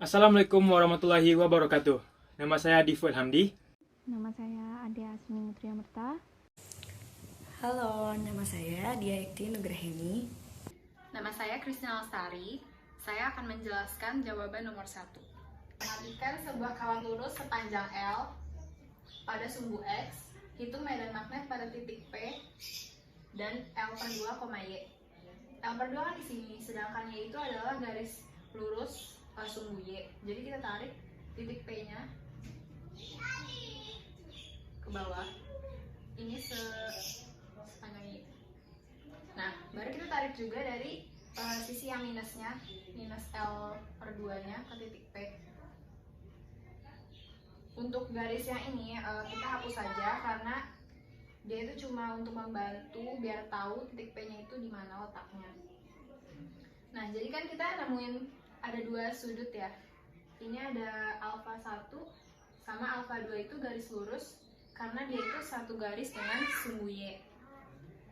Assalamualaikum warahmatullahi wabarakatuh. Nama saya Difu Hamdi. Nama saya Ade Asmi Mutriamerta. Halo, nama saya Dia Ekti Nugraheni. Nama saya Kristina Lestari. Saya akan menjelaskan jawaban nomor 1. Perhatikan sebuah kawan lurus sepanjang L pada sumbu X. Hitung medan magnet pada titik P dan L per 2, Y. L per 2 kan di sini, sedangkan Y itu adalah garis lurus sumbu Y. Jadi kita tarik titik P-nya ke bawah. Ini sepanjang Y. Nah, baru kita tarik juga dari sisi yang minusnya, minus L per 2-nya ke titik P. Untuk garis yang ini kita hapus saja karena dia itu cuma untuk membantu biar tahu titik P-nya itu di mana letaknya. Nah, jadi kan kita nemuin ada dua sudut ya. Ini ada alfa 1 sama alfa 2 itu garis lurus karena dia itu satu garis dengan sumbu Y.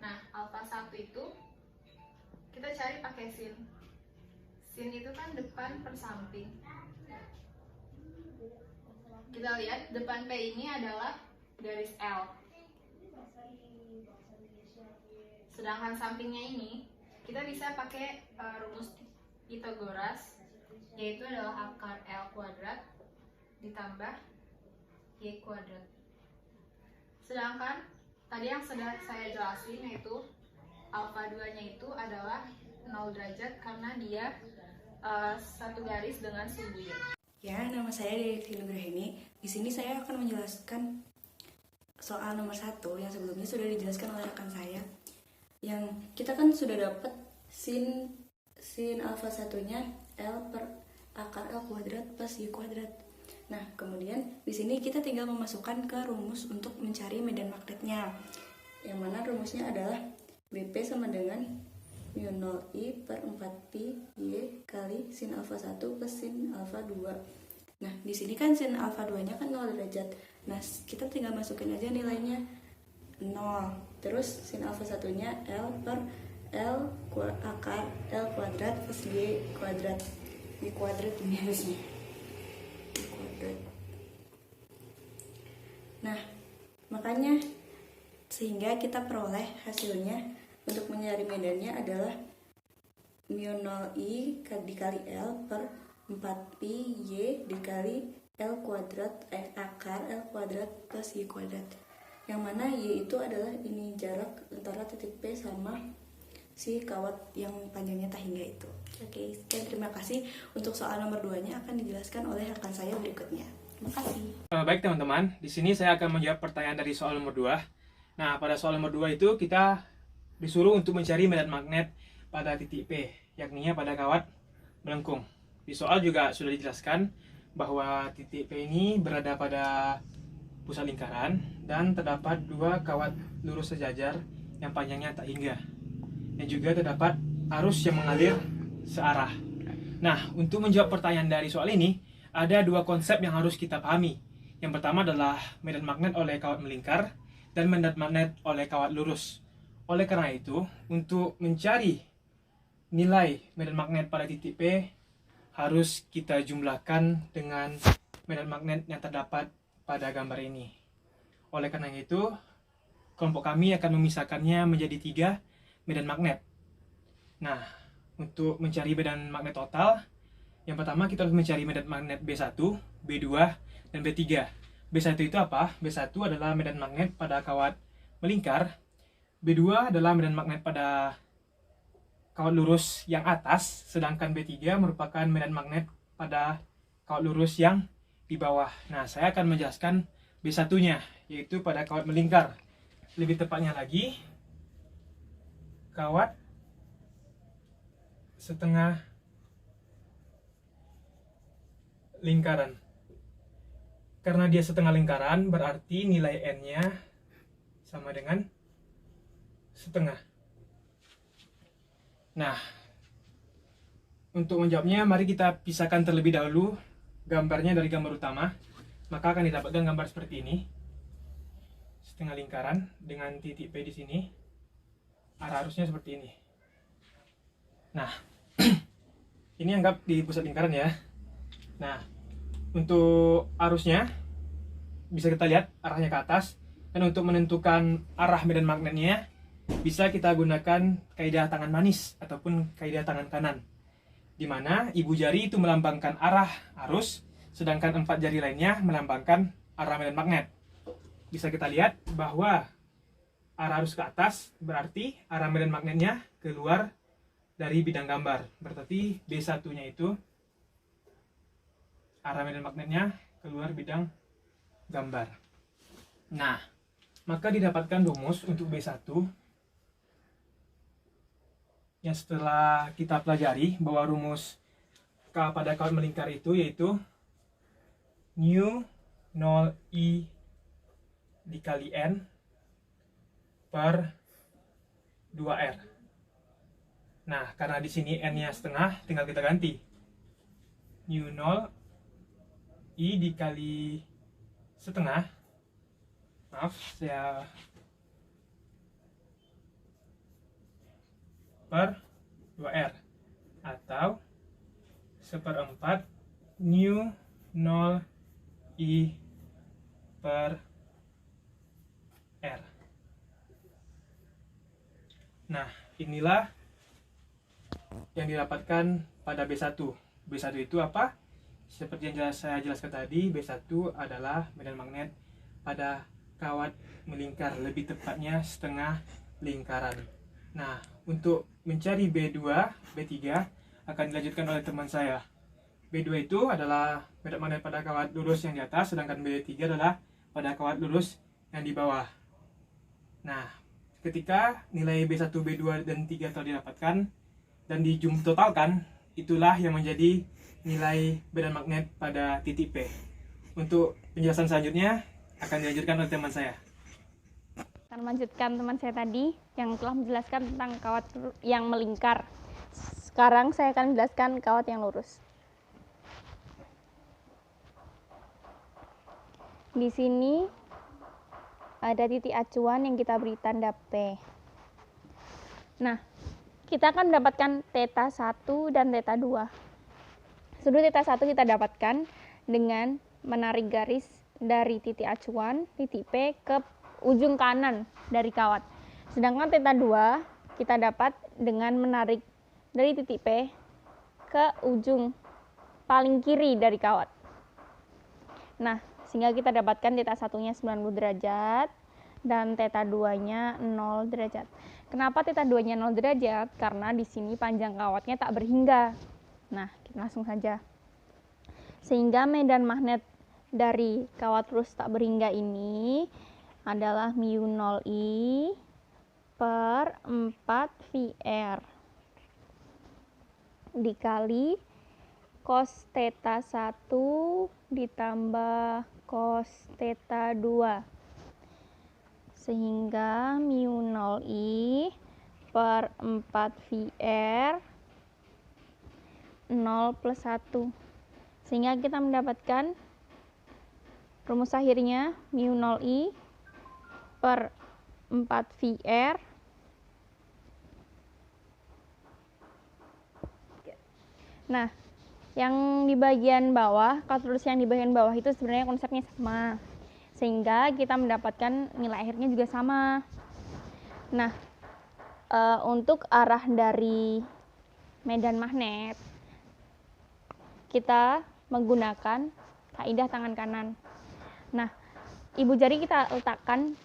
Nah, alfa 1 itu kita cari pakai sin. Sin itu kan depan per samping. Kita lihat depan P ini adalah garis L. Sedangkan sampingnya ini kita bisa pakai rumus Pythagoras, yaitu adalah akar L kuadrat ditambah Y kuadrat. Sedangkan tadi yang sudah saya jelasin yaitu alfa 2-nya itu adalah 0 derajat karena dia satu garis dengan sumbu Y. Ya, nama saya Dia Ekti Nugraheni. Di sini saya akan menjelaskan soal nomor 1 yang sebelumnya sudah dijelaskan oleh rekan saya. Yang kita kan sudah dapat sin alfa 1-nya L per akar L kuadrat plus Y kuadrat. Nah, kemudian di sini kita tinggal memasukkan ke rumus untuk mencari medan magnetnya. Yang mana rumusnya adalah BP sama dengan mu 0 I per 4pi Y kali sin alfa 1 plus sin alfa 2. Nah, di sini kan sin alfa 2-nya kan 0 derajat. Nah, kita tinggal masukin aja nilainya 0. Terus sin alfa 1-nya L per akar L kuadrat plus Y kuadrat. Y kuadrat ini harusnya. Y kuadrat. Nah, makanya sehingga kita peroleh hasilnya untuk mencari medannya adalah mu 0 I dikali L per 4pi Y dikali L kuadrat akar L kuadrat plus Y kuadrat. Yang mana Y itu adalah ini jarak antara titik P sama si kawat yang panjangnya tak hingga itu. Oke, sekian, terima kasih. Untuk soal nomor 2-nya akan dijelaskan oleh rekan saya berikutnya. Terima kasih. Baik teman-teman, di sini saya akan menjawab pertanyaan dari soal nomor 2. Nah, pada soal nomor 2 itu kita disuruh untuk mencari medan magnet pada titik P, yakninya pada kawat melengkung. Di soal juga sudah dijelaskan bahwa titik P ini berada pada pusat lingkaran dan terdapat dua kawat lurus sejajar yang panjangnya tak hingga. Dan juga terdapat arus yang mengalir searah. Nah, untuk menjawab pertanyaan dari soal ini, ada dua konsep yang harus kita pahami. Yang pertama adalah medan magnet oleh kawat melingkar dan medan magnet oleh kawat lurus. Oleh karena itu, untuk mencari nilai medan magnet pada titik P, harus kita jumlahkan dengan medan magnet yang terdapat pada gambar ini. Oleh karena itu, kelompok kami akan memisahkannya menjadi 3 medan magnet. Nah, untuk mencari medan magnet total, yang pertama kita harus mencari medan magnet B1, B2, dan B3. B1 itu apa? B1 adalah medan magnet pada kawat melingkar. B2 adalah medan magnet pada kawat lurus yang atas, sedangkan B3 merupakan medan magnet pada kawat lurus yang di bawah. Nah, saya akan menjelaskan B1-nya, yaitu pada kawat melingkar. Lebih tepatnya lagi, kawat setengah lingkaran. Karena dia setengah lingkaran, berarti nilai N-nya sama dengan setengah. Nah, untuk menjawabnya, mari kita pisahkan terlebih dahulu gambarnya dari gambar utama. Maka akan didapatkan gambar seperti ini. Setengah lingkaran dengan titik P di sini. Arah arusnya seperti ini. Nah, ini anggap di pusat lingkaran ya. Nah, untuk arusnya bisa kita lihat arahnya ke atas, dan untuk menentukan arah medan magnetnya bisa kita gunakan kaidah tangan manis ataupun kaidah tangan kanan, di mana ibu jari itu melambangkan arah arus, sedangkan 4 jari lainnya melambangkan arah medan magnet. Bisa kita lihat bahwa arah arus ke atas berarti arah medan magnetnya keluar dari bidang gambar. Berarti B1-nya itu arah medan magnetnya keluar bidang gambar. Nah, maka didapatkan rumus untuk B1 yang setelah kita pelajari bahwa rumus K pada kawat melingkar itu yaitu nu 0I dikali N per 2R. Nah, karena di sini N-nya setengah, tinggal kita ganti. Nu 0 I dikali setengah. Maaf, saya per 2R atau 1/4 nu 0 I per R. Nah, inilah yang didapatkan pada B1. B1 itu apa? Seperti yang saya jelaskan tadi, B1 adalah medan magnet pada kawat melingkar, lebih tepatnya setengah lingkaran. Nah, untuk mencari B2, B3 akan dilanjutkan oleh teman saya. B2 itu adalah medan magnet pada kawat lurus yang di atas, sedangkan B3 adalah pada kawat lurus yang di bawah. Nah, ketika nilai B1, B2, dan 3 telah didapatkan dan totalkan, itulah yang menjadi nilai medan magnet pada titik P. Untuk penjelasan selanjutnya akan dilanjutkan oleh teman saya. Akan melanjutkan teman saya tadi yang telah menjelaskan tentang kawat yang melingkar. Sekarang saya akan menjelaskan kawat yang lurus. Di sini ada titik acuan yang kita beri tanda P. Nah, kita akan mendapatkan θ1 dan θ2. Sudut θ1 kita dapatkan dengan menarik garis dari titik acuan, titik P, ke ujung kanan dari kawat. Sedangkan θ2 kita dapat dengan menarik dari titik P ke ujung paling kiri dari kawat. Nah, sehingga kita dapatkan θ1-nya 90 derajat dan θ2-nya 0 derajat. Kenapa θ2-nya 0 derajat? Karena di sini panjang kawatnya tak berhingga. Nah, kita langsung saja. Sehingga medan magnet dari kawat lurus tak berhingga ini adalah mu0I per 4VR dikali cos θ1 ditambah cos θ2, sehingga mu0I per 4VR 0 plus 1, sehingga kita mendapatkan rumus akhirnya mu0I per 4VR Nah, yang di bagian bawah, kawat lurus yang di bagian bawah itu sebenarnya konsepnya sama, sehingga kita mendapatkan nilai akhirnya juga sama. Nah, untuk arah dari medan magnet kita menggunakan kaidah tangan kanan. Nah, ibu jari kita letakkan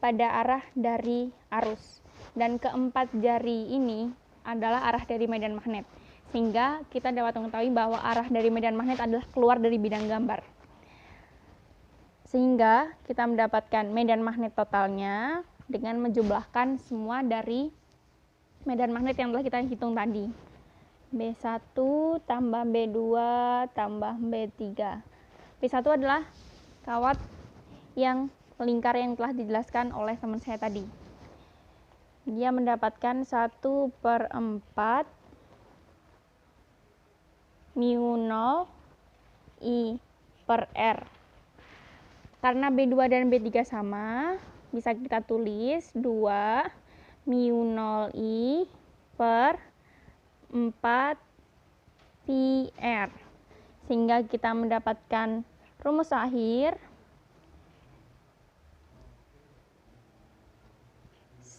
pada arah dari arus, dan keempat jari ini adalah arah dari medan magnet, sehingga kita dapat mengetahui bahwa arah dari medan magnet adalah keluar dari bidang gambar. Sehingga kita mendapatkan medan magnet totalnya dengan menjumlahkan semua dari medan magnet yang telah kita hitung tadi. B1 tambah B2 tambah B3. B1 adalah kawat yang melingkar yang telah dijelaskan oleh teman saya tadi. Dia mendapatkan 1/4 mu0 I per R. Karena B2 dan B3 sama, bisa kita tulis 2 mu0 I per 4 PR, sehingga kita mendapatkan rumus akhir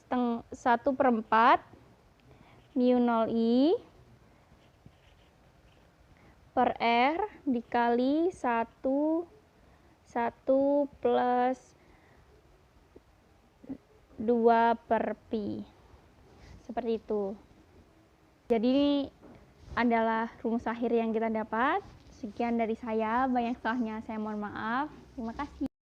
1/4 mu 0i per R dikali 1 plus 2 per pi. Seperti itu. Jadi ini adalah rumus akhir yang kita dapat. Sekian dari saya, banyak salahnya saya mohon maaf. Terima kasih.